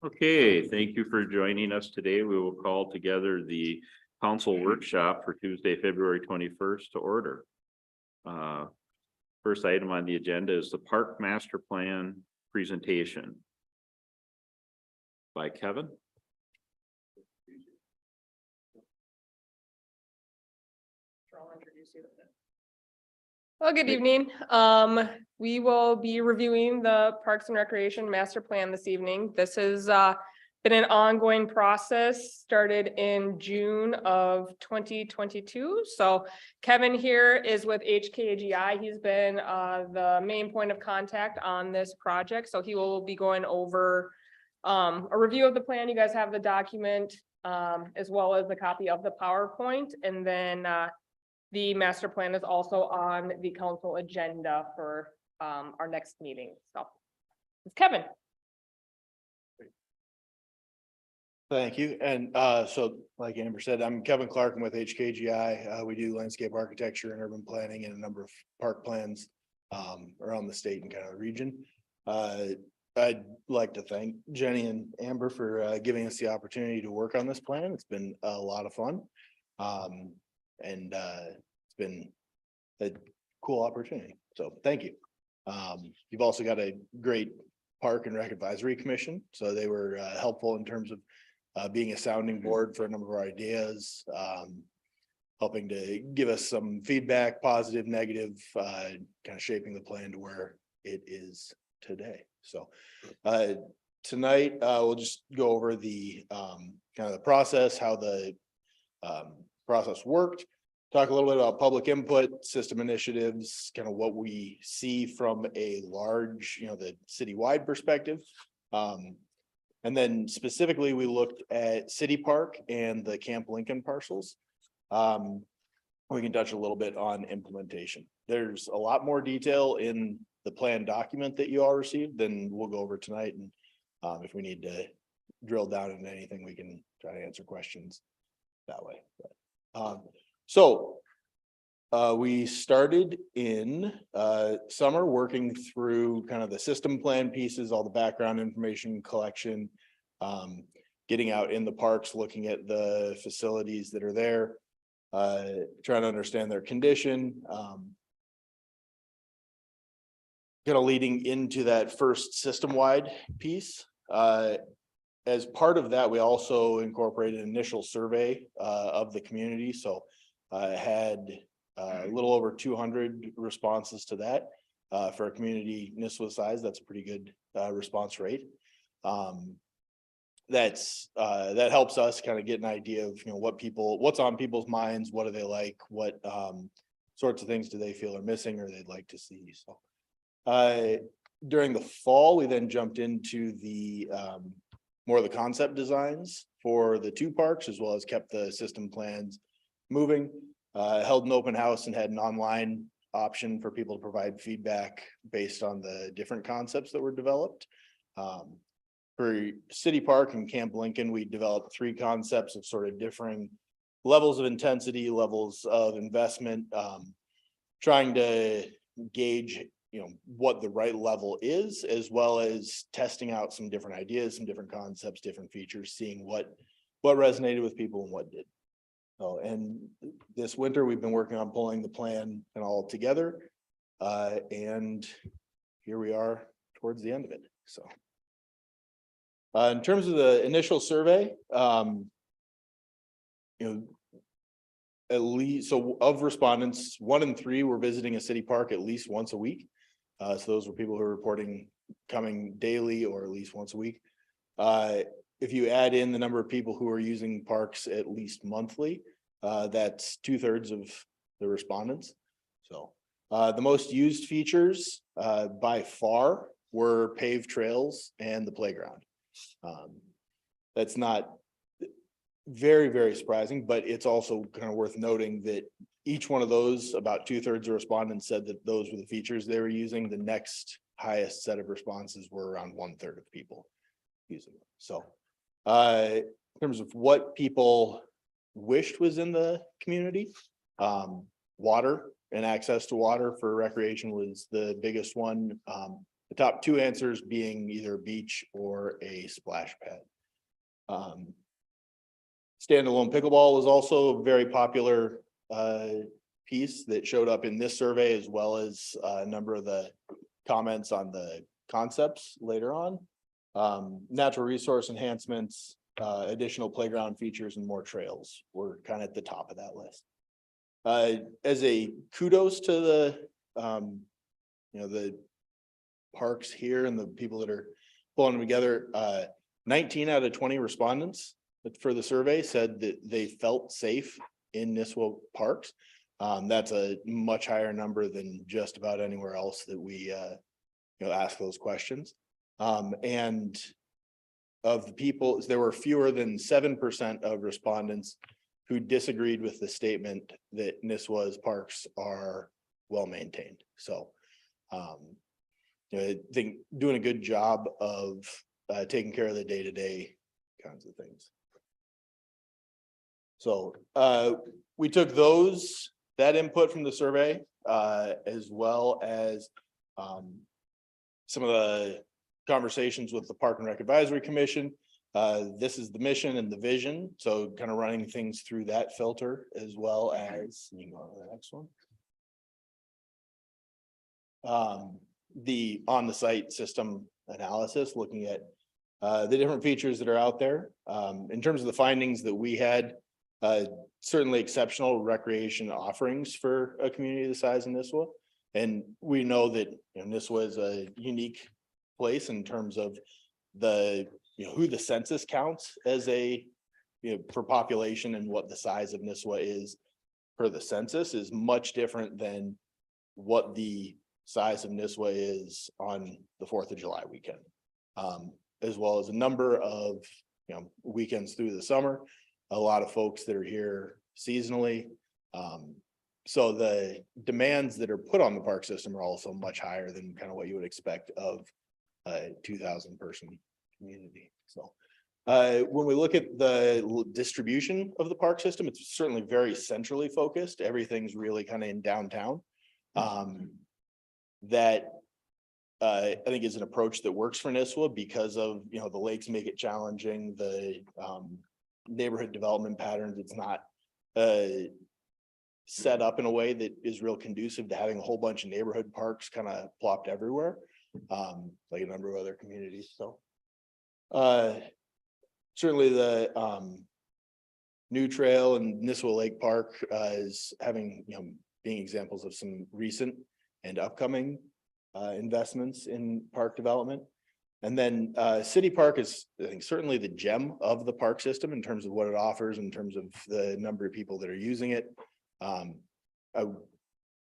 Okay, thank you for joining us today. We will call together the council workshop for Tuesday, February 21st to order. First item on the agenda is the park master plan presentation by Kevin. Well, good evening. We will be reviewing the Parks and Recreation Master Plan this evening. This has been an ongoing process, started in June of 2022. So Kevin here is with HKGI. He's been the main point of contact on this project. So he will be going over a review of the plan. You guys have the document as well as a copy of the PowerPoint, and then the master plan is also on the council agenda for our next meeting. So it's Kevin. Thank you. And so like Amber said, I'm Kevin Clark. I'm with HKGI. We do landscape architecture and urban planning and a number of park plans around the state and kind of the region. I'd like to thank Jenny and Amber for giving us the opportunity to work on this plan. It's been a lot of fun. And it's been a cool opportunity. So thank you. You've also got a great Park and Rec Advisory Commission. So they were helpful in terms of being a sounding board for a number of our ideas, helping to give us some feedback, positive, negative, kind of shaping the plan to where it is today. So tonight we'll just go over the kind of the process, how the process worked, talk a little bit about public input, system initiatives, kind of what we see from a large, the citywide perspective. And then specifically, we looked at City Park and the Camp Lincoln parcels. We can touch a little bit on implementation. There's a lot more detail in the plan document that you all received than we'll go over tonight. And if we need to drill down into anything, we can try to answer questions that way. So we started in summer working through kind of the system plan pieces, all the background information collection, getting out in the parks, looking at the facilities that are there, trying to understand their condition, kind of leading into that first system-wide piece. As part of that, we also incorporated an initial survey of the community. So had a little over 200 responses to that. For a community Nisswa size, that's a pretty good response rate. That helps us kind of get an idea of what's on people's minds, what do they like, what sorts of things do they feel are missing or they'd like to see. So during the fall, we then jumped into the more of the concept designs for the two parks, as well as kept the system plans moving, held an open house and had an online option for people to provide feedback based on the different concepts that were developed. For City Park and Camp Lincoln, we developed 3 concepts of sort of differing levels of intensity, levels of investment, trying to gauge what the right level is, as well as testing out some different ideas, some different concepts, different features, seeing what resonated with people and what did. Oh, and this winter we've been working on pulling the plan and all together, and here we are towards the end of it. So in terms of the initial survey, at least, so of respondents, 1 in 3 were visiting a city park at least once a week. So those were people who are reporting coming daily or at least once a week. If you add in the number of people who are using parks at least monthly, that's 2/3 of the respondents. So the most used features by far were paved trails and the playground. That's not very, very surprising, but it's also kind of worth noting that each one of those, about 2/3 of respondents said that those were the features they were using. The next highest set of responses were around 1/3 of people using them. So in terms of what people wished was in the community, water and access to water for recreation was the biggest one. The top two answers being either a beach or a splash pad. Standalone pickleball was also a very popular piece that showed up in this survey, as well as a number of the comments on the concepts later on. Natural resource enhancements, additional playground features, and more trails were kind of at the top of that list. As a kudos to the the parks here and the people that are pulling them together, 19 out of 20 respondents for the survey said that they felt safe in Nisswa parks. That's a much higher number than just about anywhere else that we ask those questions. And of the people, there were fewer than 7% of respondents who disagreed with the statement that Nisswa's parks are well maintained. So I think doing a good job of taking care of the day-to-day kinds of things. So we took that input from the survey, as well as some of the conversations with the Park and Rec Advisory Commission. This is the mission and the vision. So kind of running things through that filter, as well as, you can go to the next one. The on the site system analysis, looking at the different features that are out there. In terms of the findings that we had, certainly exceptional recreation offerings for a community the size of Nisswa. And we know that Nisswa is a unique place in terms of the who the census counts as a for population, and what the size of Nisswa is per the census is much different than what the size of Nisswa is on the 4th of July weekend, as well as a number of weekends through the summer. A lot of folks that are here seasonally. So the demands that are put on the park system are also much higher than kind of what you would expect of a 2,000 person community. So when we look at the distribution of the park system, it's certainly very centrally focused. Everything's really kind of in downtown. That I think is an approach that works for Nisswa because of the lakes make it challenging, the neighborhood development patterns. It's not set up in a way that is real conducive to having a whole bunch of neighborhood parks kind of plopped everywhere, like a number of other communities. So certainly the new trail and Nisswa Lake Park is having being examples of some recent and upcoming investments in park development. And then City Park is, I think, certainly the gem of the park system in terms of what it offers, in terms of the number of people that are using it. I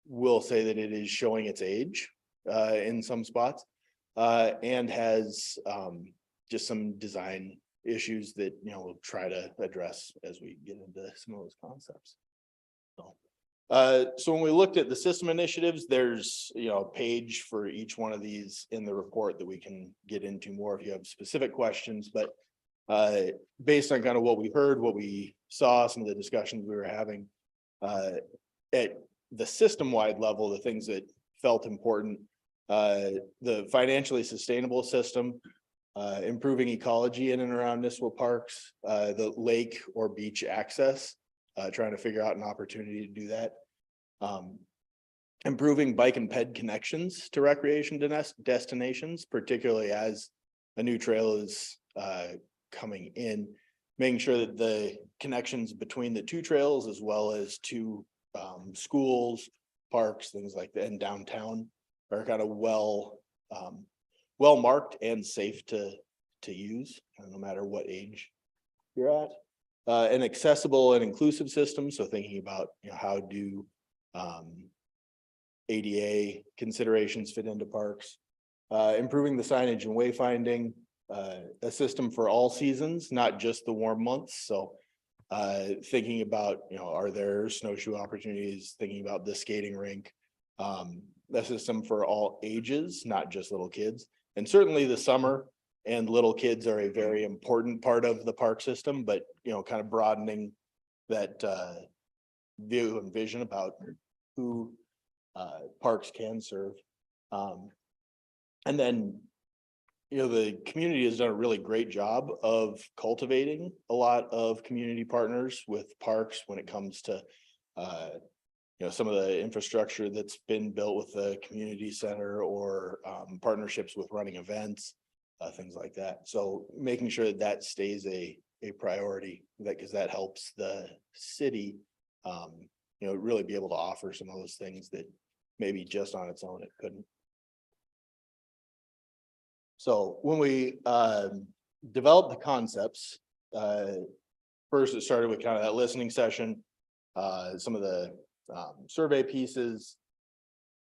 will say that it is showing its age in some spots, and has just some design issues that we'll try to address as we get into some of those concepts. So when we looked at the system initiatives, there's a page for each one of these in the report that we can get into more if you have specific questions. But based on kind of what we heard, what we saw, some of the discussions we were having at the system-wide level, the things that felt important, the financially sustainable system, improving ecology in and around Nisswa parks, the lake or beach access, trying to figure out an opportunity to do that. Improving bike and ped connections to recreation destinations, particularly as a new trail is coming in, making sure that the connections between the two trails, as well as to schools, parks, things like that, and downtown are kind of well marked and safe to use, no matter what age you're at. An accessible and inclusive system. So thinking about how do ADA considerations fit into parks, improving the signage and wayfinding, a system for all seasons, not just the warm months. So thinking about, are there snowshoe opportunities, thinking about the skating rink, a system for all ages, not just little kids. And certainly the summer and little kids are a very important part of the park system, but kind of broadening that view and vision about who parks can serve. And then, the community has done a really great job of cultivating a lot of community partners with parks when it comes to, some of the infrastructure that's been built with the community center or partnerships with running events, things like that. So making sure that that stays a priority, because that helps the city, really be able to offer some of those things that maybe just on its own it couldn't. So when we developed the concepts, first it started with kind of that listening session, some of the survey pieces.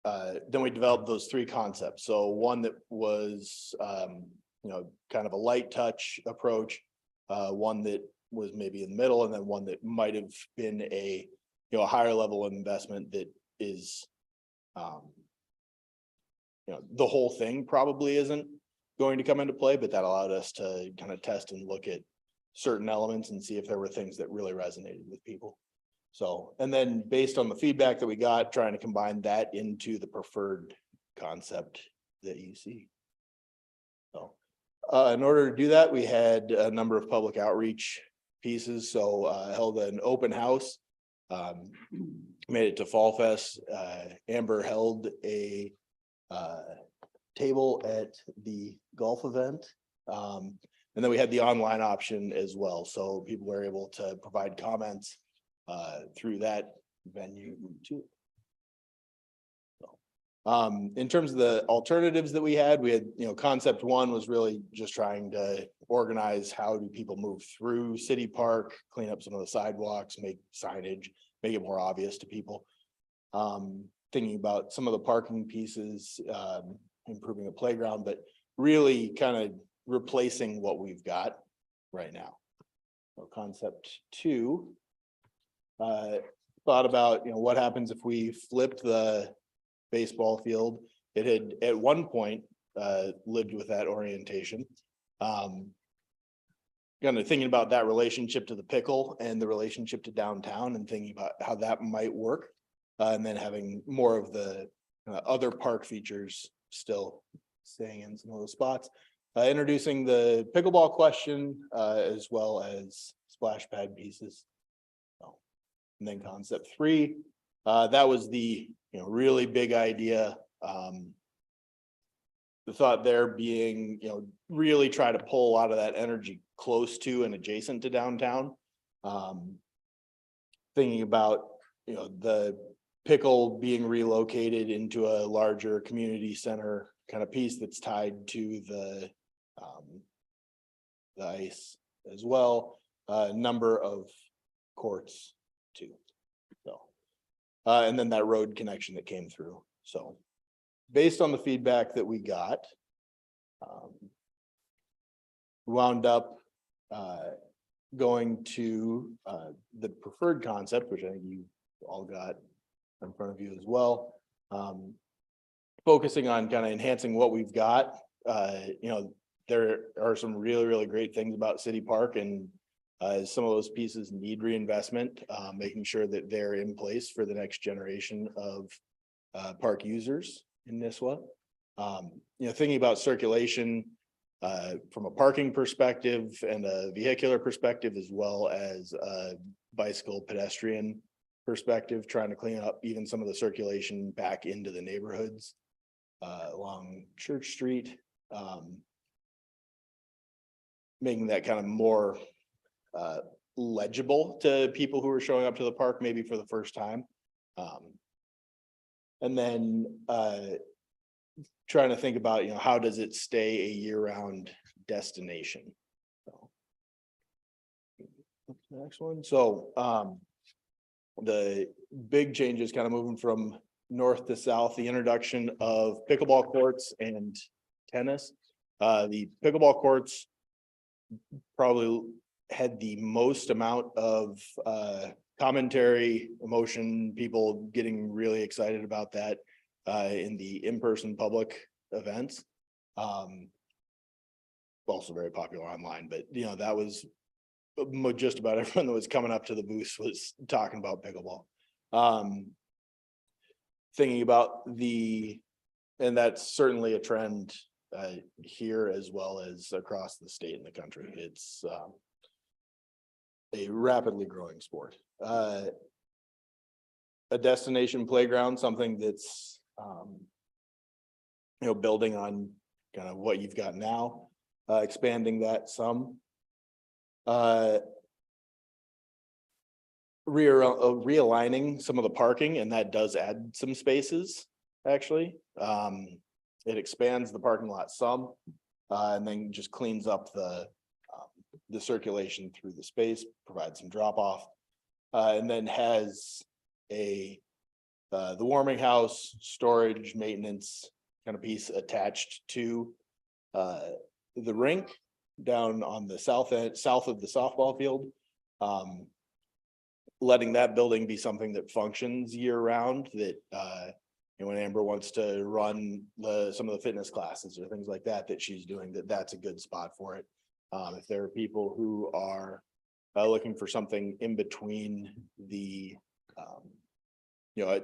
Then we developed those three concepts. So one that was, kind of a light touch approach, one that was maybe in the middle, and then one that might have been a higher level of investment that is, the whole thing probably isn't going to come into play, but that allowed us to kind of test and look at certain elements and see if there were things that really resonated with people. So, and then based on the feedback that we got, trying to combine that into the preferred concept that you see. So, in order to do that, we had a number of public outreach pieces. So, held an open house, made it to Fall Fest. Amber held a table at the golf event. And then we had the online option as well. So people were able to provide comments through that venue too. So, in terms of the alternatives that we had, concept one was really just trying to organize how do people move through City Park, clean up some of the sidewalks, make signage, make it more obvious to people. Thinking about some of the parking pieces, improving the playground, but really kind of replacing what we've got right now. So concept two, thought about, what happens if we flip the baseball field. It had at one point lived with that orientation. Kind of thinking about that relationship to the pickle and the relationship to downtown and thinking about how that might work. And then having more of the other park features still staying in some of those spots. Introducing the pickleball question as well as splash pad pieces. So, and then concept three, that was the really big idea. The thought there being, really try to pull a lot of that energy close to and adjacent to downtown. Thinking about, the pickle being relocated into a larger community center kind of piece that's tied to the ice as well. Number of courts too. So, and then that road connection that came through. So based on the feedback that we got, wound up going to the preferred concept, which I think you all got in front of you as well. Focusing on kind of enhancing what we've got. There are some really, really great things about City Park, and some of those pieces need reinvestment, making sure that they're in place for the next generation of park users in Nisswa. Thinking about circulation from a parking perspective and a vehicular perspective, as well as a bicycle pedestrian perspective, trying to clean up even some of the circulation back into the neighborhoods along Church Street, making that kind of more legible to people who are showing up to the park maybe for the first time. And then trying to think about, how does it stay a year-round destination? So, next one. So the big changes kind of moving from north to south, the introduction of pickleball courts and tennis. The pickleball courts probably had the most amount of commentary, emotion, people getting really excited about that in the in-person public events. Also very popular online, but that was just about everyone that was coming up to the booth was talking about pickleball. Thinking about and that's certainly a trend here as well as across the state and the country. It's a rapidly growing sport. A destination playground, something that's building on kind of what you've got now, expanding that some. Realigning some of the parking, and that does add some spaces, actually. It expands the parking lot some, and then just cleans up the circulation through the space, provides some drop off, and then has the warming house, storage, maintenance kind of piece attached to the rink down on the south of the softball field. Letting that building be something that functions year round, that when Amber wants to run some of the fitness classes or things like that she's doing, that's a good spot for it. If there are people who are looking for something in between the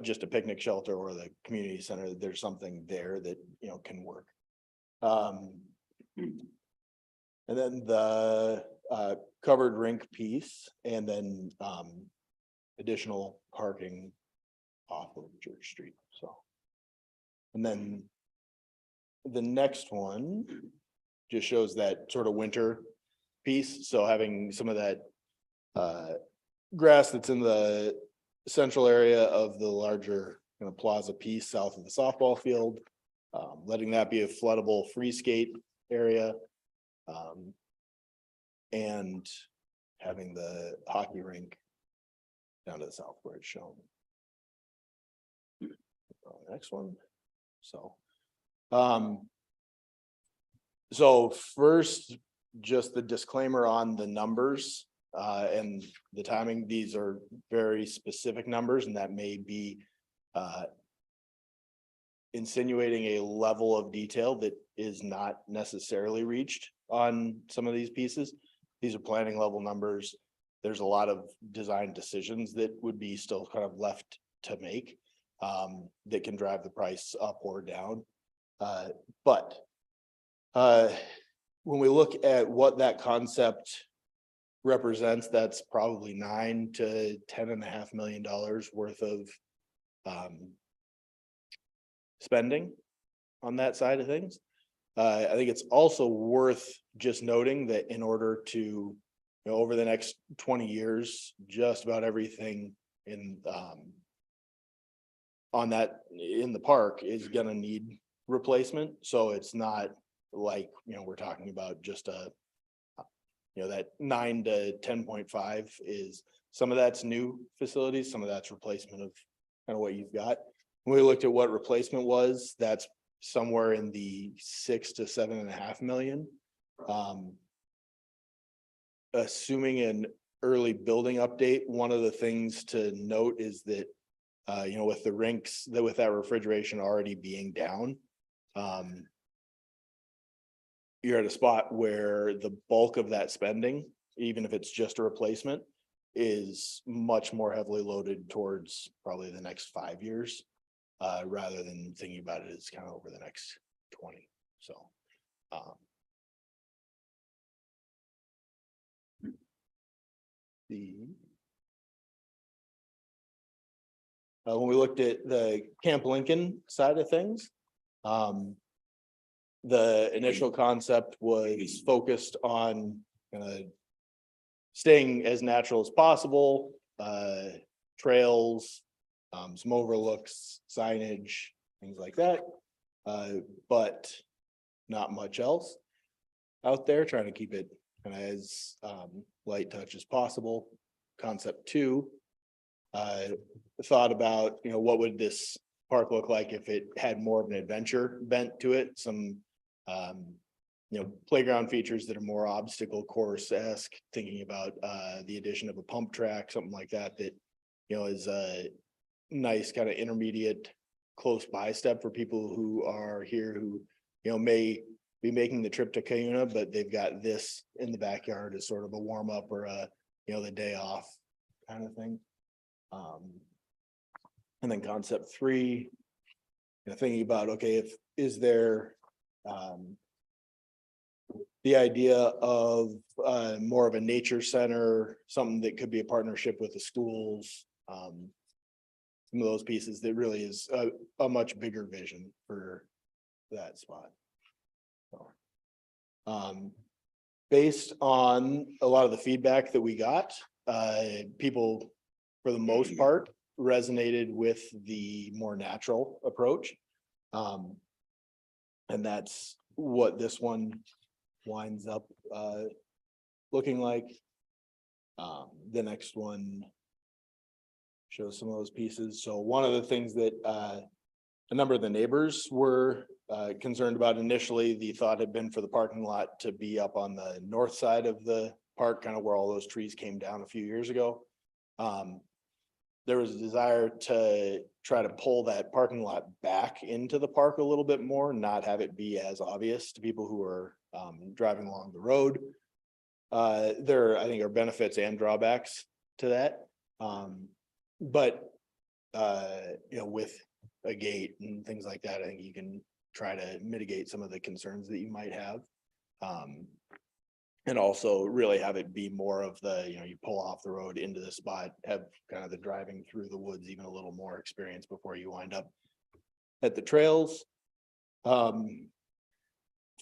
just a picnic shelter or the community center, there's something there that can work. And then the covered rink piece, and then additional parking off of Church Street. So, and then the next one just shows that sort of winter piece. So having some of that grass that's in the central area of the larger plaza piece south of the softball field, letting that be a floodable free skate area, and having the hockey rink down to the south where it's shown. Next one. So first, just the disclaimer on the numbers and the timing. These are very specific numbers, and that may be insinuating a level of detail that is not necessarily reached on some of these pieces. These are planning level numbers. There's a lot of design decisions that would be still kind of left to make that can drive the price up or down. But when we look at what that concept represents, that's probably $9 to $10.5 million worth of spending on that side of things. I think it's also worth just noting that in order to, over the next 20 years, just about everything in on that in the park is going to need replacement. So it's not like, we're talking about just that 9 to 10.5 is, some of that's new facilities, some of that's replacement of kind of what you've got. When we looked at what replacement was, that's somewhere in the 6 to 7.5 million. Assuming an early building update, one of the things to note is that with the rinks, with that refrigeration already being down, you're at a spot where the bulk of that spending, even if it's just a replacement, is much more heavily loaded towards probably the next 5 years, rather than thinking about it as kind of over the next 20. So when we looked at the Camp Lincoln side of things, the initial concept was focused on staying as natural as possible, trails, some overlooks, signage, things like that, but not much else out there, trying to keep it kind of as light touch as possible. Concept 2, thought about, what would this park look like if it had more of an adventure bent to it, some playground features that are more obstacle course-esque, thinking about the addition of a pump track, something like that, that is a nice kind of intermediate close by step for people who are here who may be making the trip to Cuyuna, but they've got this in the backyard as sort of a warm-up or a the day off kind of thing. And then concept 3, thinking about, okay, is there The idea of more of a nature center, something that could be a partnership with the schools. Some of those pieces that really is a much bigger vision for that spot. So, based on a lot of the feedback that we got, people, for the most part, resonated with the more natural approach. And that's what this one winds up looking like. The next one shows some of those pieces. So one of the things that a number of the neighbors were concerned about initially, the thought had been for the parking lot to be up on the north side of the park, kind of where all those trees came down a few years ago. There was a desire to try to pull that parking lot back into the park a little bit more, not have it be as obvious to people who are driving along the road. There, I think, are benefits and drawbacks to that. But you know, with a gate and things like that, I think you can try to mitigate some of the concerns that you might have. And also really have it be more of the, you know, you pull off the road into the spot, have kind of the driving through the woods, even a little more experience before you wind up at the trails.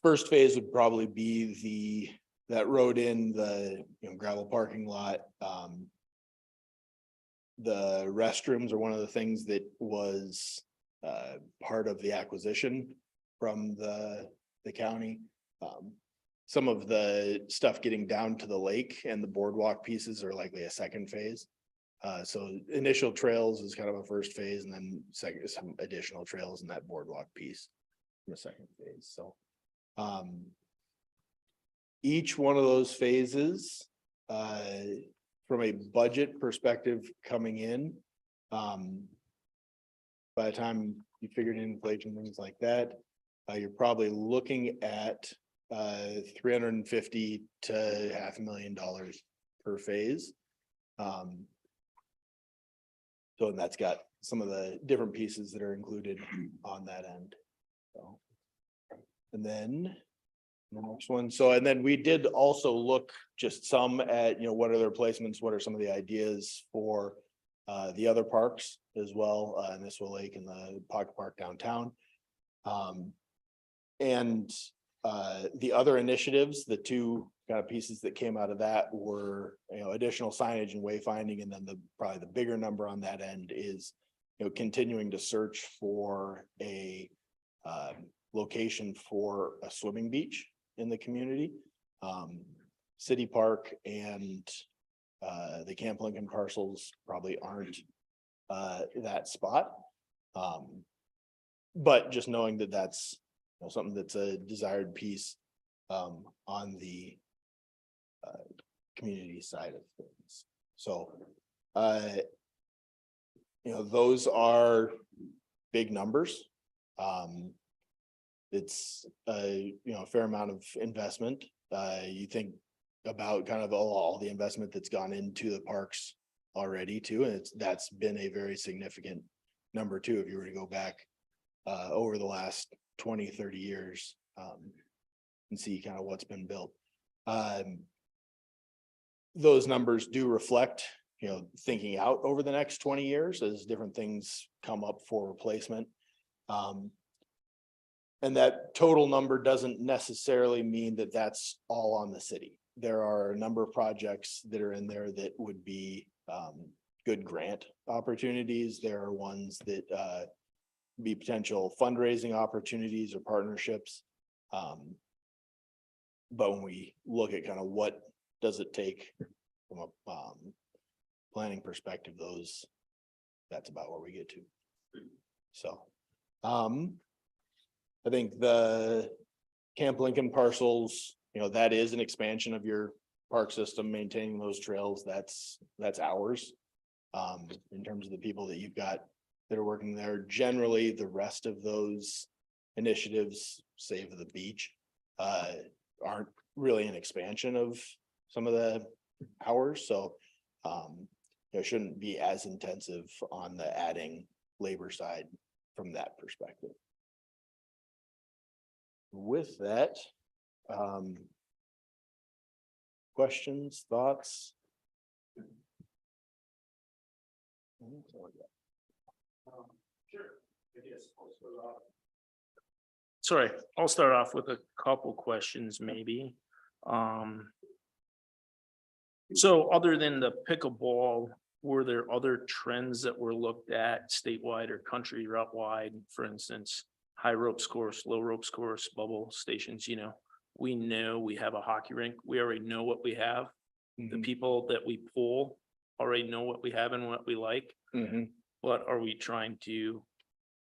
First phase would probably be that road in the, you know, gravel parking lot. The restrooms are one of the things that was part of the acquisition from the county. Some of the stuff getting down to the lake and the boardwalk pieces are likely a second phase. So initial trails is kind of a first phase, and then second, some additional trails in that boardwalk piece in the second phase. So each one of those phases, from a budget perspective coming in, by the time you figured in inflation, things like that, you're probably looking at $350,000 to $500,000 per phase. So and that's got some of the different pieces that are included on that end. So, and then the next one. So, and then we did also look just some at, you know, what are the replacements? What are some of the ideas for the other parks as well, Nisswa Lake and the Pocket Park downtown. And the other initiatives, the two kind of pieces that came out of that were, you know, additional signage and wayfinding. And then probably the bigger number on that end is, you know, continuing to search for a location for a swimming beach in the community. City Park and the Camp Lincoln parcels probably aren't that spot. But just knowing that that's, you know, something that's a desired piece on the community side of things. So, you know, those are big numbers. It's you know, a fair amount of investment. You think about kind of all the investment that's gone into the parks already too, and that's been a very significant number too, if you were to go back over the last 20-30 years and see kind of what's been built. Those numbers do reflect, you know, thinking out over the next 20 years as different things come up for replacement. And that total number doesn't necessarily mean that that's all on the city. There are a number of projects that are in there that would be good grant opportunities. There are ones that be potential fundraising opportunities or partnerships. But when we look at kind of what does it take from a planning perspective, that's about where we get to. So I think the Camp Lincoln parcels, you know, that is an expansion of your park system, maintaining those trails. That's ours. In terms of the people that you've got that are working there, generally the rest of those initiatives, save the beach, aren't really an expansion of some of the hours. So there shouldn't be as intensive on the adding labor side from that perspective. With that, questions, thoughts? Sorry, I'll start off with a couple questions maybe. So other than the pickleball, were there other trends that were looked at statewide or country route wide? For instance, high ropes course, low ropes course, bubble stations, you know? We know we have a hockey rink. We already know what we have. The people that we pull already know what we have and what we like. But are we trying to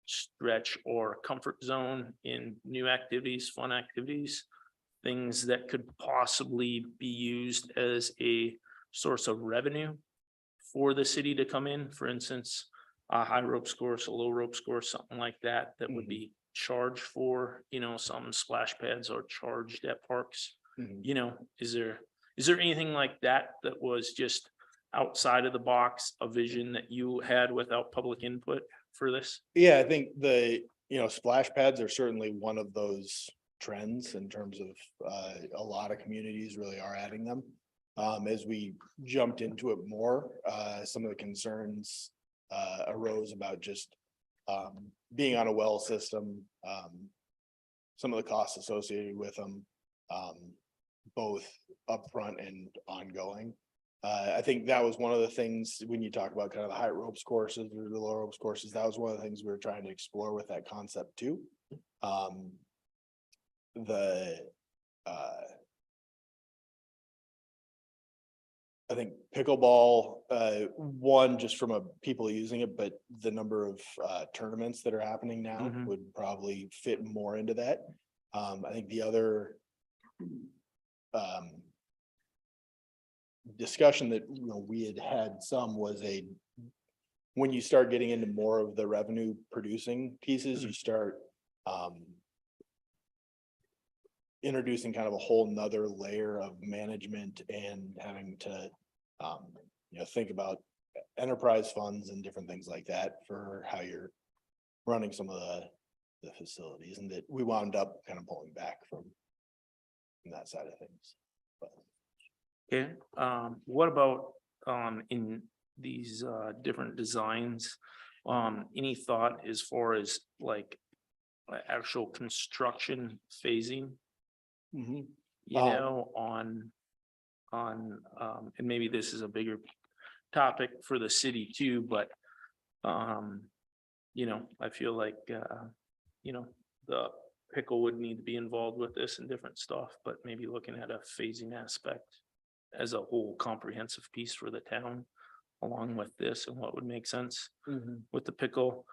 stretch or comfort zone in new activities, fun activities? Things that could possibly be used as a source of revenue for the city to come in, for instance, a high ropes course, a low ropes course, something like that, that would be charged for, you know, some splash pads are charged at parks. You know, is there anything like that that was just outside of the box, a vision that you had without public input for this? Yeah, I think splash pads are certainly one of those trends in terms of, a lot of communities really are adding them. As we jumped into it more, some of the concerns, arose about just, being on a well system, some of the costs associated with them, both upfront and ongoing. I think that was one of the things when you talk about kind of the high ropes courses or the low ropes courses, that was one of the things we were trying to explore with that concept too. I think pickleball, one, just from a people using it, but the number of tournaments that are happening now would probably fit more into that. I think the other discussion that we had some was when you start getting into more of the revenue producing pieces, you start introducing kind of a whole nother layer of management and having to think about enterprise funds and different things like that for how you're running some of the facilities, and that we wound up kind of pulling back from that side of things. Okay, what about in these different designs? Any thought as far as like actual construction phasing? You know, on and maybe this is a bigger topic for the city too, but I feel like the pickle would need to be involved with this and different stuff, but maybe looking at a phasing aspect as a whole comprehensive piece for the town, along with this and what would make sense with the pickle.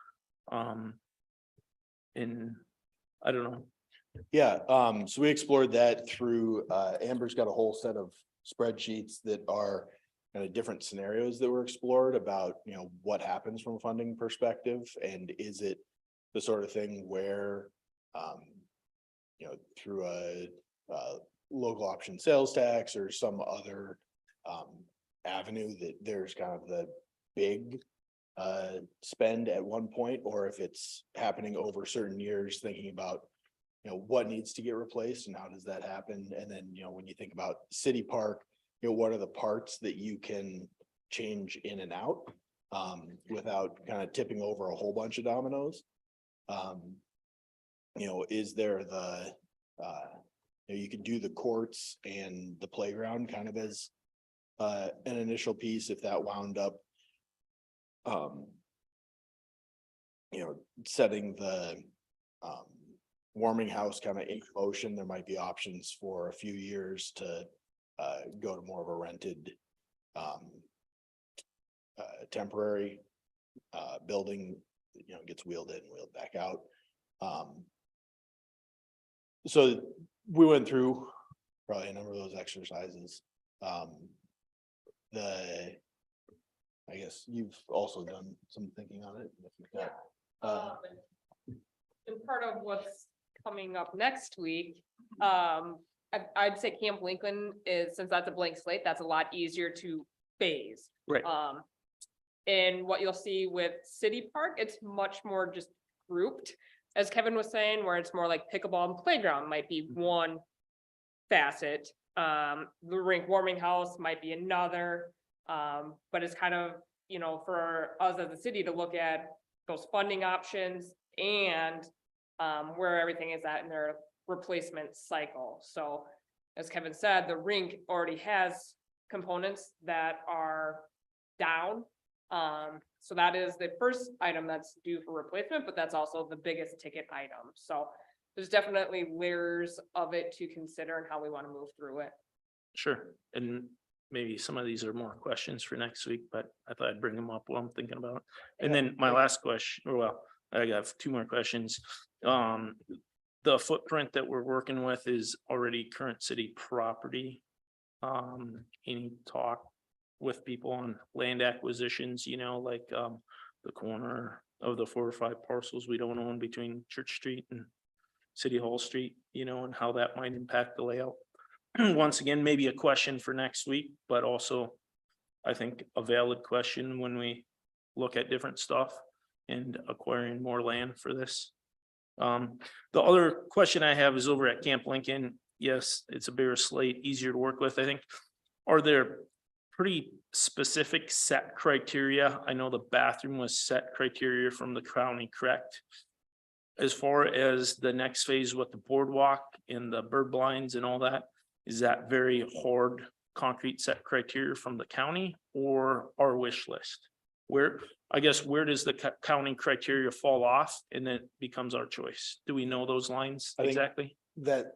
And I don't know. Yeah, so we explored that through, Amber's got a whole set of spreadsheets that are kind of different scenarios that were explored about, what happens from a funding perspective, and is it the sort of thing where, through a local option sales tax or some other avenue that there's kind of the big spend at one point, or if it's happening over certain years, thinking about what needs to get replaced and how does that happen? And then, when you think about city park, what are the parts that you can change in and out without kind of tipping over a whole bunch of dominoes? Is there you could do the courts and the playground kind of as an initial piece if that wound up setting the warming house kind of in motion. There might be options for a few years to go to more of a rented temporary building, gets wheeled in, wheeled back out. So we went through probably a number of those exercises. I guess you've also done some thinking on it. And part of what's coming up next week, I'd say Camp Lincoln is, since that's a blank slate, that's a lot easier to phase. Right. And what you'll see with City Park, it's much more just grouped. as Kevin was saying, where it's more like pickleball and playground might be one facet. The rink warming house might be another. But it's kind of, you know, for us as a city to look at those funding options and where everything is at in their replacement cycle. So as Kevin said, the rink already has components that are down. So that is the first item that's due for replacement, but that's also the biggest ticket item. So there's definitely layers of it to consider and how we want to move through it. Sure, and maybe some of these are more questions for next week, but I thought I'd bring them up while I'm thinking about it. And then my last question, or well, I got two more questions. The footprint that we're working with is already current city property. Any talk with people on land acquisitions, you know, like the corner of the 4 or 5 parcels we don't own between Church Street and City Hall Street, you know, and how that might impact the layout. Once again, maybe a question for next week, but also I think a valid question when we look at different stuff and acquiring more land for this. The other question I have is over at Camp Lincoln. Yes, it's a bigger slate, easier to work with, I think. Are there pretty specific set criteria? I know the bathroom was set criteria from the county, correct? As far as the next phase with the boardwalk and the bird blinds and all that, is that very hard concrete set criteria from the county or our wish list? Where, I guess, where does the county criteria fall off and then it becomes our choice? Do we know those lines I think exactly? That,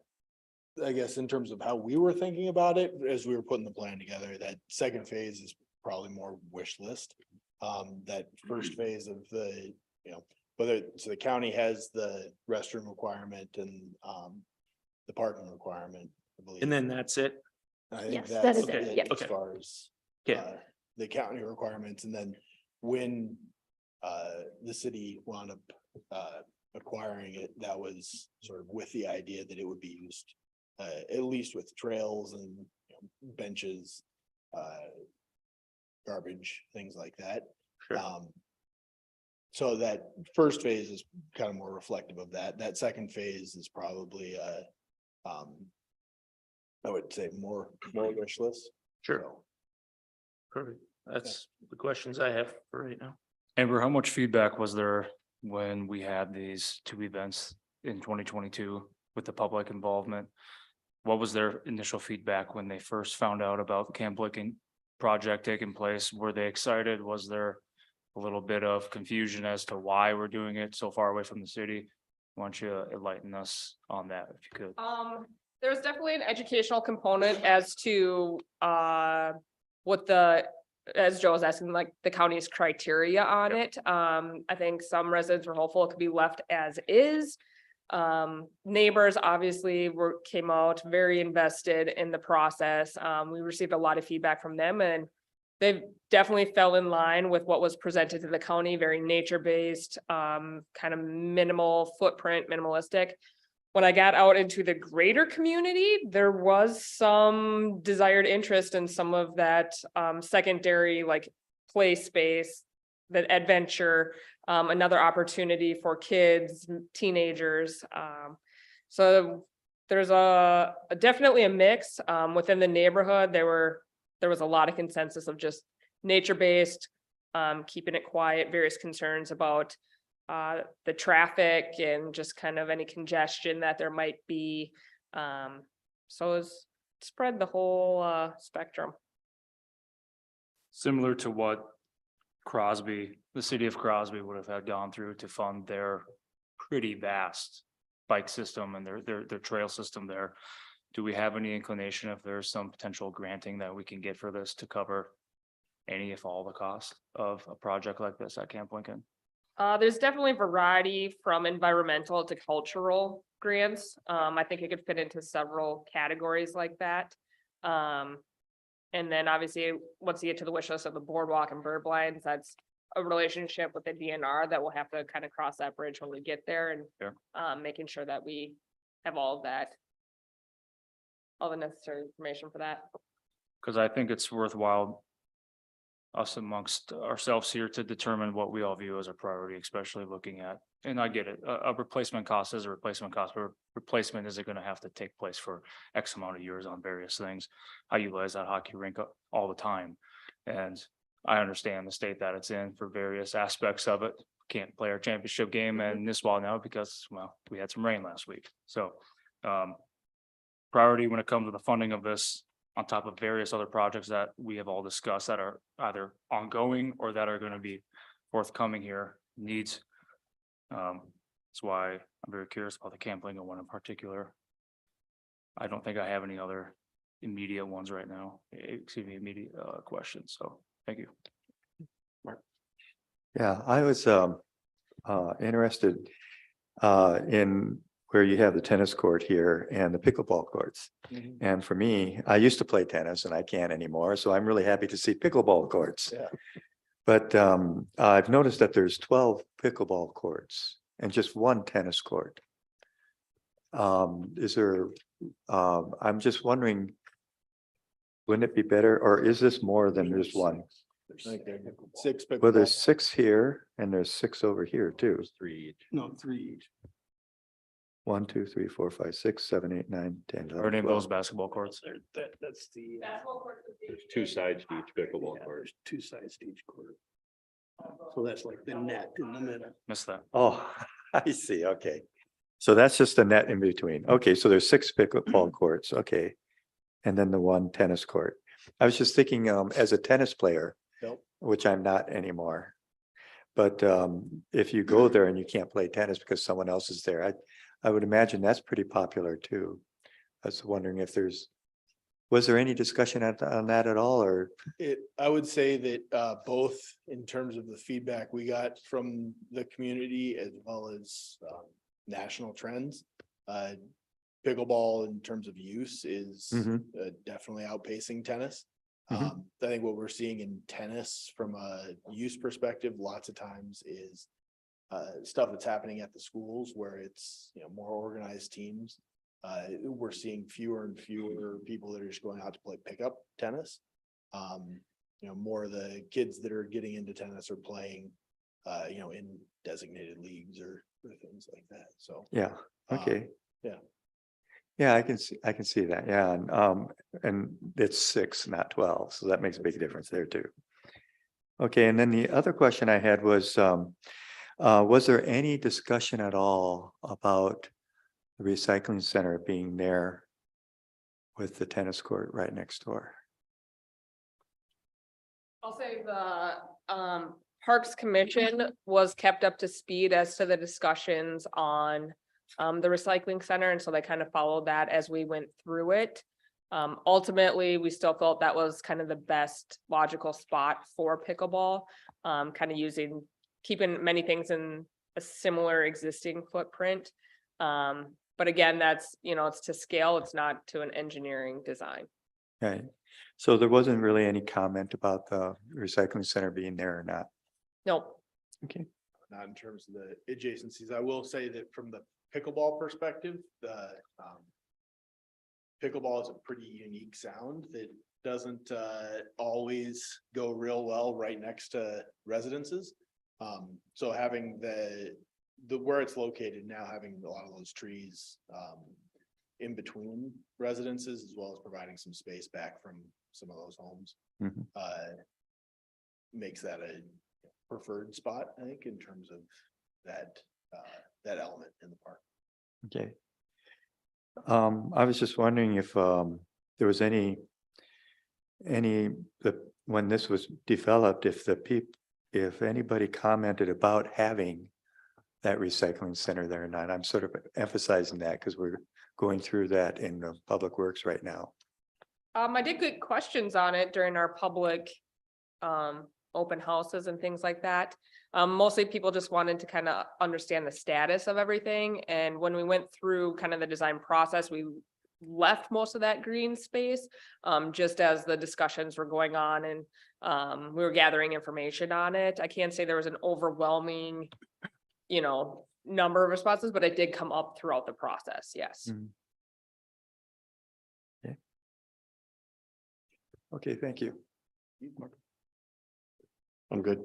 I guess, in terms of how we were thinking about it, as we were putting the plan together, that second phase is probably more wish list. That first phase of the, you know, whether, so the county has the restroom requirement and the parking requirement, I believe. And then that's it? I think Yes, that that's is it, it yeah. as Okay. far as Okay. the county requirements, and then when the city wound up acquiring it, that was sort of with the idea that it would be used at least with trails and, you know, benches, garbage, things like that. Sure. So that first phase is kind of more reflective of that. That second phase is probably I would say more wish list. Sure. So, Perfect. That's the questions I have for right now. Amber, how much feedback was there when we had these 2 events in 2022 with the public involvement? What was their initial feedback when they first found out about Camp Lincoln project taking place? Were they excited? Was there a little bit of confusion as to why we're doing it so far away from the city? Why don't you enlighten us on that if you could? There's definitely an educational component as to what the, as Joe was asking, like the county's criteria on it. I think some residents were hopeful it could be left as is. Neighbors obviously came out very invested in the process. We received a lot of feedback from them, and they definitely fell in line with what was presented to the county, very nature-based, kind of minimal footprint, minimalistic. When I got out into the greater community, there was some desired interest in some of that secondary, like play space, that adventure, another opportunity for kids, teenagers. So there's definitely a mix within the neighborhood. There was a lot of consensus of just nature-based, keeping it quiet, various concerns about the traffic and just kind of any congestion that there might be. So it's spread the whole spectrum. Similar to what Crosby, the city of Crosby would have had gone through to fund their pretty vast bike system and their trail system there. Do we have any inclination if there's some potential granting that we can get for this to cover any, if all, the cost of a project like this at Camp Lincoln? There's definitely variety from environmental to cultural grants. I think it could fit into several categories like that. And then obviously, once you get to the wish list of the boardwalk and bird blinds, that's a relationship with the DNR that we'll have to kind of cross that bridge when we get there, and Sure. making sure that we have all of that, all the necessary information for that. Because I think it's worthwhile us amongst ourselves here to determine what we all view as a priority, especially looking at, and I get it, a replacement cost is a replacement cost, but replacement isn't gonna have to take place for X amount of years on various things. I utilize that hockey rink all the time, and I understand the state that it's in for various aspects of it. Can't play our championship game in Nisswa now because, well, we had some rain last week, so priority when it comes to the funding of this, on top of various other projects that we have all discussed that are either ongoing or that are gonna be forthcoming here, needs. That's why I'm very curious about the Camplinga one in particular. I don't think I have any other immediate ones right now, excuse me, immediate questions, so thank you. Yeah, I was interested in where you have the tennis court here and the pickleball courts. And for me, I used to play tennis and I can't anymore, so I'm really happy to see pickleball courts. Yeah. But I've noticed that there's 12 pickleball courts and just one tennis court. Is there, I'm just wondering, wouldn't it be better, or is this more than just one? I think there are 6 Well, pickleball. there's 6 here and there's 6 over here too. 3 each. No, 3 each. 1, 2, 3, 4, 5, 6, 7, 8, 9, 10, 11, Or any of 12. those basketball courts. That's the. There's 2 sides to each pickleball court. There's 2 sides to each court. So that's like the net in the middle. Missed that. Oh, I see, okay. So that's just a net in between. Okay, so there's 6 pickleball courts, okay. And then the 1 tennis court. I was just thinking, as a tennis player, Yep. which I'm not anymore. But if you go there and you can't play tennis because someone else is there, I would imagine that's pretty popular too. I was wondering if was there any discussion on that at all, or? I would say that both in terms of the feedback we got from the community as well as national trends. Pickleball in terms of use is definitely outpacing tennis. I think what we're seeing in tennis from a use perspective, lots of times is stuff that's happening at the schools where it's, more organized teams. We're seeing fewer and fewer people that are just going out to play pickup tennis. More of the kids that are getting into tennis are playing, in designated leagues or things like that. So. Yeah, okay. Yeah. Yeah, I can see that, yeah, and it's 6, not 12, so that makes a big difference there too. Okay, and then the other question I had was there any discussion at all about the recycling center being there with the tennis court right next door? I'll say the Parks Commission was kept up to speed as to the discussions on the recycling center, and so they kind of followed that as we went through it. Ultimately, we still felt that was kind of the best logical spot for pickleball, kind of keeping many things in a similar existing footprint. But again, that's, it's to scale, it's not to an engineering design. Right, so there wasn't really any comment about the recycling center being there or not? Nope. Okay. Not in terms of the adjacencies. I will say that from the pickleball perspective, the pickleball is a pretty unique sound that doesn't always go real well right next to residences. So having the where it's located now, having a lot of those trees in between residences, as well as providing some space back from some of those homes, makes that a preferred spot, I think, in terms of that element in the park. Okay. I was just wondering if there was when this was developed, if anybody commented about having that recycling center there or not. I'm sort of emphasizing that because we're going through that in the public works right now. I did get questions on it during our public open houses and things like that. Mostly people just wanted to kind of understand the status of everything. And when we went through kind of the design process, we left most of that green space just as the discussions were going on and we were gathering information on it. I can't say there was an overwhelming, number of responses, but it did come up throughout the process. Yes. Okay, thank you. I'm good.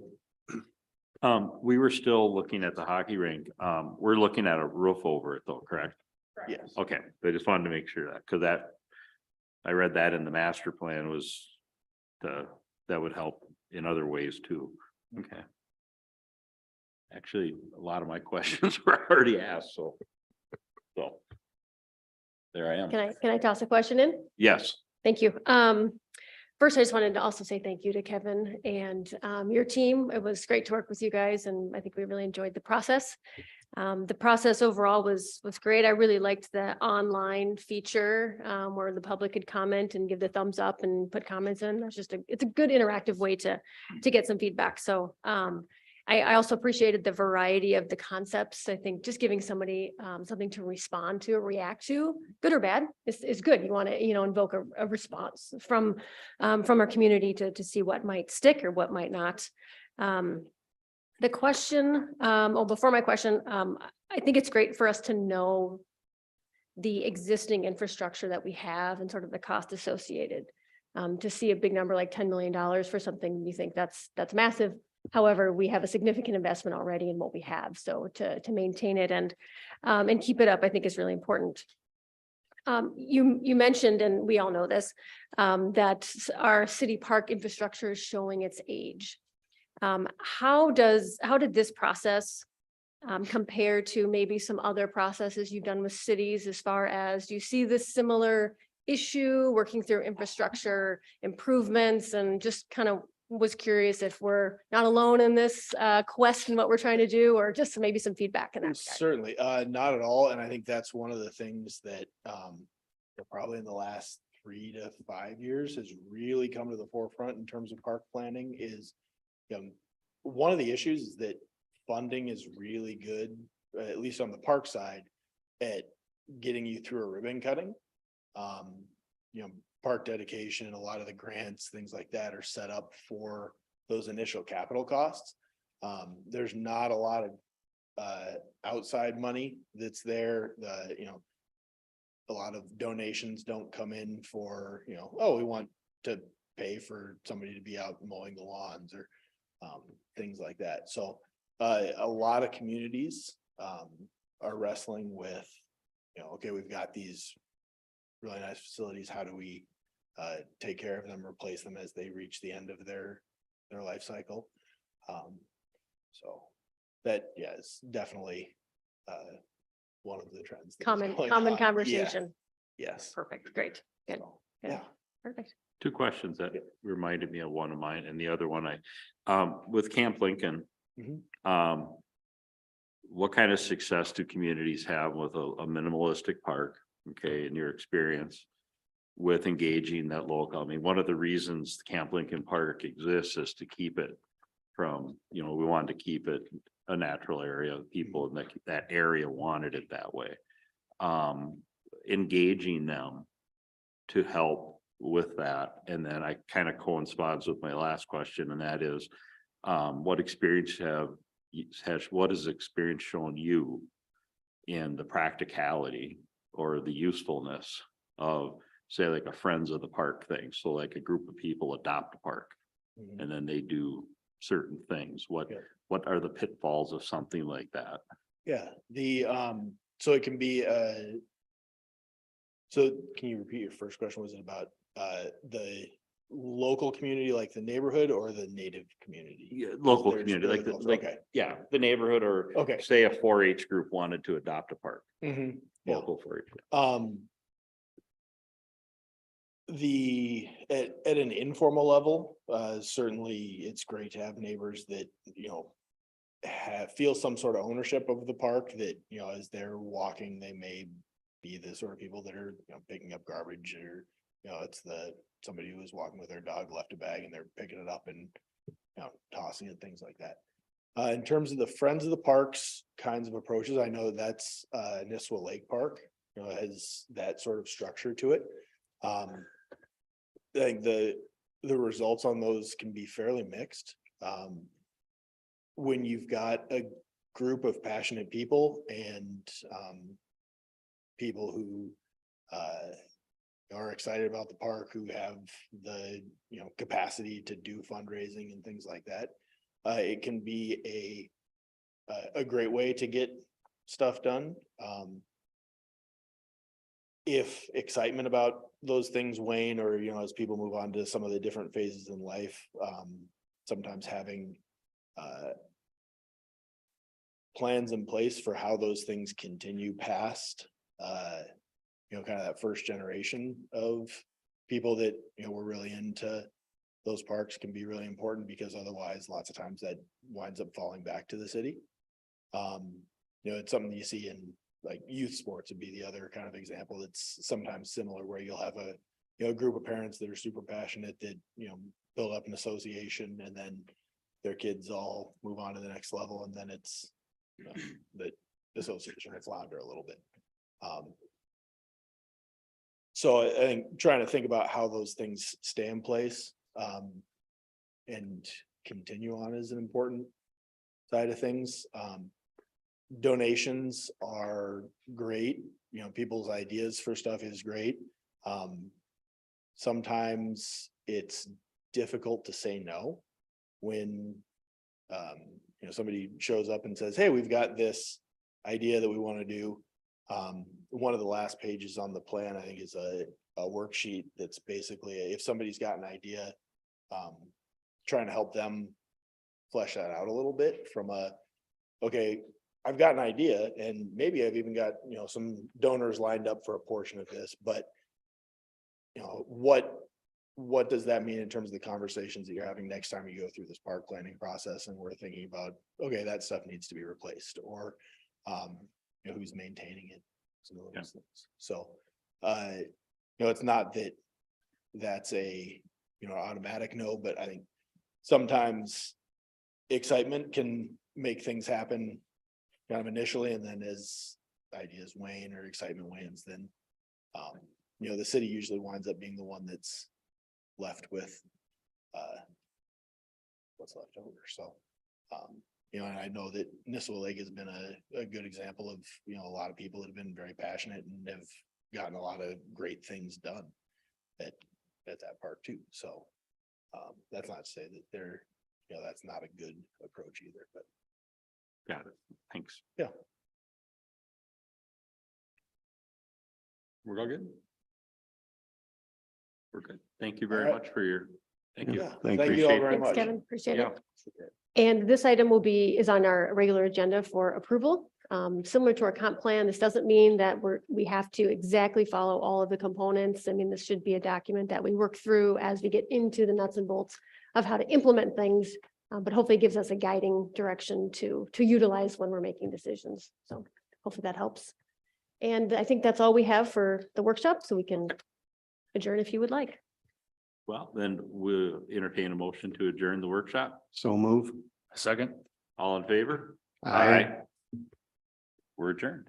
We were still looking at the hockey rink. We're looking at a roof over it though, correct? Yes. Okay, I just wanted to make sure that, because I read that in the master plan was that would help in other ways too. Okay. Actually, a lot of my questions were already asked, so. There I am. Can I toss a question in? Yes, Thank you. First, I just wanted to also say thank you to Kevin and your team. It was great to work with you guys, and I think we really enjoyed the process. The process overall was great. I really liked the online feature where the public could comment and give the thumbs up and put comments in. It's a good interactive way to get some feedback. So I also appreciated the variety of the concepts. I think just giving somebody something to respond to or react to, good or bad, is good. You want to, invoke a response from our community to see what might stick or what might not. The question, before my question, I think it's great for us to know the existing infrastructure that we have and sort of the cost associated. To see a big number like $10 million for something, you think that's massive. However, we have a significant investment already in what we have. So to maintain it and keep it up, I think is really important. You mentioned, and we all know this, that our city park infrastructure is showing its age. How did this process compare to maybe some other processes you've done with cities as far as, do you see this similar issue working through infrastructure improvements, and just kind of was curious if we're not alone in this quest and what we're trying to do, or just maybe some feedback in that regard. Certainly, not at all. And I think that's one of the things that probably in the last 3 to 5 years has really come to the forefront in terms of park planning is, one of the issues is that funding is really good, at least on the park side, at getting you through a ribbon cutting. Park dedication, a lot of the grants, things like that are set up for those initial capital costs. There's not a lot of outside money that's there. A lot of donations don't come in for, oh, we want to pay for somebody to be out mowing the lawns or things like that. So a lot of communities are wrestling with, okay, we've got these really nice facilities. How do we take care of them, replace them as they reach the end of their life cycle? So that, yeah, is definitely one of the trends. that is going Common on. conversation. Yeah. Yes. Perfect. Great. Good. So, Good. yeah. Perfect. two questions that reminded me of one of mine, and the other one with Camp Lincoln. Mhm. What kind of success do communities have with a minimalistic park? Okay, in your experience with engaging that local? I mean, one of the reasons Camp Lincoln Park exists is to keep it from, we wanted to keep it a natural area. People in that area wanted it that way. Engaging them to help with that. And then I kind of coincides with my last question, and that is, what has experience shown you in the practicality or the usefulness of, say, like a Friends of the Park thing? So like a group of people adopt a park Mhm. and then they do certain things. What are the pitfalls of something like that? Yeah, so it can be, so can you repeat your first question? Was it about the local community, like the neighborhood, or the native community? Yeah, local There's community, really both. like, Okay. yeah, the neighborhood, or Okay. say a 4-H group wanted to adopt a park, Mhm. Yeah. local 4-H. At an informal level, certainly it's great to have neighbors that, feel some sort of ownership of the park, that, as they're walking, they may be the sort of people that are, picking up garbage, or, it's somebody who was walking with their dog, left a bag and they're picking it up and, tossing it, things like that. In terms of the Friends of the Parks kinds of approaches, I know that's Nisswa Lake Park, has that sort of structure to it. I think the results on those can be fairly mixed. When you've got a group of passionate people and people who are excited about the park, who have the capacity to do fundraising and things like that, it can be a great way to get stuff done. If excitement about those things wane, or, as people move on to some of the different phases in life, sometimes having plans in place for how those things continue past, kind of that first generation of people that, were really into those parks can be really important, because otherwise lots of times that winds up falling back to the city. It's something you see in like youth sports would be the other kind of example that's sometimes similar, where you'll have a group of parents that are super passionate that, build up an association, and then their kids all move on to the next level, and then it's, the association will flounder a little bit. So I think trying to think about how those things stay in place, and continue on is an important side of things. Donations are great, people's ideas for stuff is great. Sometimes it's difficult to say no when, somebody shows up and says, hey, we've got this idea that we want to do. One of the last pages on the plan, I think, is a worksheet that's basically, if somebody's got an idea, trying to help them flesh that out a little bit from okay, I've got an idea, and maybe I've even got, some donors lined up for a portion of this, but what does that mean in terms of the conversations that you're having next time you go through this park planning process, and we're thinking about, okay, that stuff needs to be replaced, or who's maintaining it, some of those things. So it's not that that's a automatic no, but I think sometimes excitement can make things happen kind of initially, and then as ideas wane or excitement wanes, then the city usually winds up being the one that's left with what's left over. So and I know that Nisswa Lake has been a good example of a lot of people that have been very passionate and have gotten a lot of great things done at that park too. So that's not to say that they're that's not a good approach either, but Got it. Thanks. Yeah. We're all good? We're good. Thank you very right. much for your, thank you. yeah, Thank thank you. you all Appreciate very Thanks, much. Kevin. Appreciate Yeah. it. And this item is on our regular agenda for approval. Similar to our comp plan, this doesn't mean that we have to exactly follow all of the components. I mean, this should be a document that we work through as we get into the nuts and bolts of how to implement things, but hopefully gives us a guiding direction to utilize when we're making decisions. So hopefully that helps. And I think that's all we have for the workshop, so we can adjourn if you would like. Well, then we'll entertain a motion to adjourn the workshop. So move. Second. All in favor? Aye. We're adjourned.